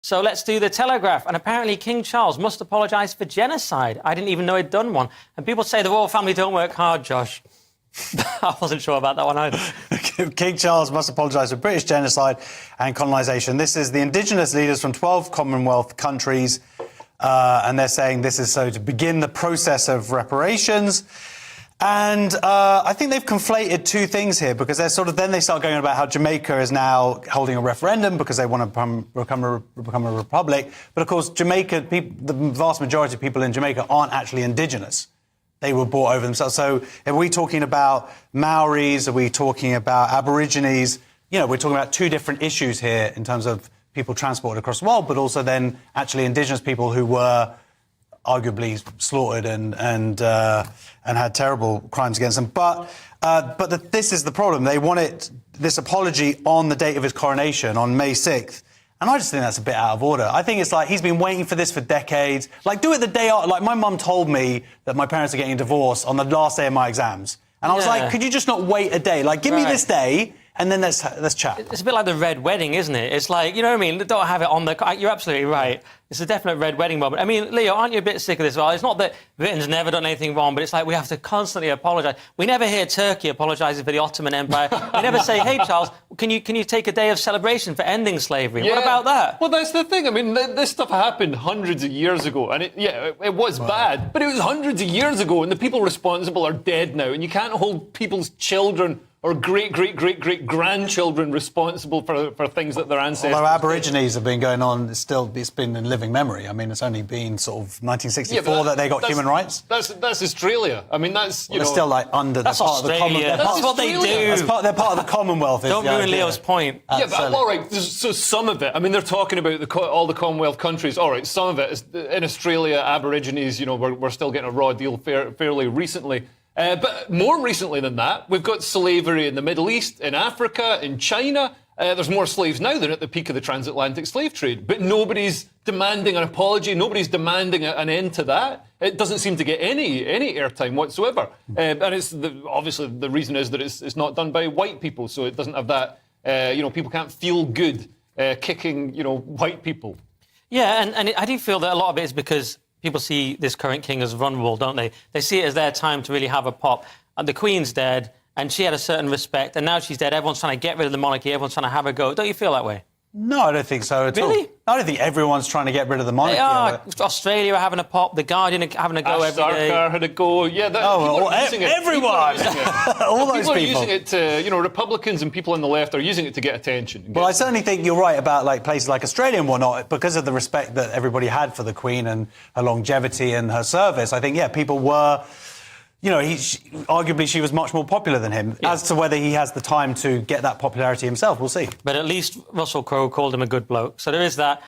So let's do the Telegraph. And apparently King Charles must apologise for genocide. I didn't even know he'd done one. And people say the royal family don't work hard, Josh. I wasn't sure about that one either. King Charles must apologise for British genocide and colonisation. This is the indigenous leaders from 12 Commonwealth countries, and they're saying this is so to begin the process of reparations. And I think they've conflated two things here, because then they start going about how Jamaica is now holding a referendum because they want to become a republic. But of course, Jamaica, the vast majority of people in Jamaica aren't actually indigenous. They were brought over themselves. So are we talking about Maoris? Are we talking about Aborigines? You know, we're talking about two different issues here in terms of people transported across the world, but also then actually indigenous people who were arguably slaughtered and had terrible crimes against them. But this is the problem. They wanted this apology on the date of his coronation, on May 6th. And I just think that's a bit out of order. I think it's like he's been waiting for this for decades. Like, do it the day after. Like, my mum told me that my parents are getting a divorce on the last day of my exams. And I was like, could you just not wait a day? Like, give me this day, and then let's chat. It's a bit like the red wedding, isn't it? It's like, you know what I mean? Don't have it on the... You're absolutely right. It's a definite red wedding moment. I mean, Leo, aren't you a bit sick of this? Well, it's not that Britain's never done anything wrong, but it's like we have to constantly apologise. We never hear Turkey apologising for the Ottoman Empire. We never say, hey, Charles, can you take a day of celebration for ending slavery? Yeah. What about that? Well, that's the thing. I mean, this stuff happened hundreds of years ago, and it was bad, but it was hundreds of years ago, and the people responsible are dead now, and you can't hold people's children or great-great-great-great-grandchildren responsible for things that their ancestors Although Aborigines have been going on, it's been in living memory. I mean, it's only been sort of 1964 that they got human rights. That's Australia. I mean, that's, they're still like under that's the part Australia. of the Commonwealth. That's what they do. They're part of the Commonwealth. Don't ruin Leo's point. Yeah, but all right, so some of it, I mean, they're talking about all the Commonwealth countries. All right, some of it is in Australia, Aborigines, we're still getting a raw deal fairly recently. But more recently than that, we've got slavery in the Middle East, in Africa, in China. There's more slaves now than at the peak of the transatlantic slave trade. But nobody's demanding an apology. Nobody's demanding an end to that. It doesn't seem to get any airtime whatsoever. And it's obviously the reason is that it's not done by white people, so it doesn't have that. People can't feel good kicking white people. Yeah, and I do feel that a lot of it is because people see this current king as vulnerable, don't they? They see it as their time to really have a pop. And the Queen's dead, and she had a certain respect, and now she's dead. Everyone's trying to get rid of the monarchy. Everyone's trying to have a go. Don't you feel that way? No, I don't think so at all. Really? I don't think everyone's trying to get rid of the monarchy. They are. Australia are having a pop. The Guardian are having a go every day. Sarkar had a go. Yeah, everyone. All those people are using it to, Republicans and people on the left are using it to get attention. Well, I certainly think you're right about places like Australia and whatnot, because of the respect that everybody had for the Queen and her longevity and her service. I think, people were... arguably she was much more popular than him. Yeah. As to whether he has the time to get that popularity himself, we'll see. But at least Russell Crowe called him a good bloke, so there is that.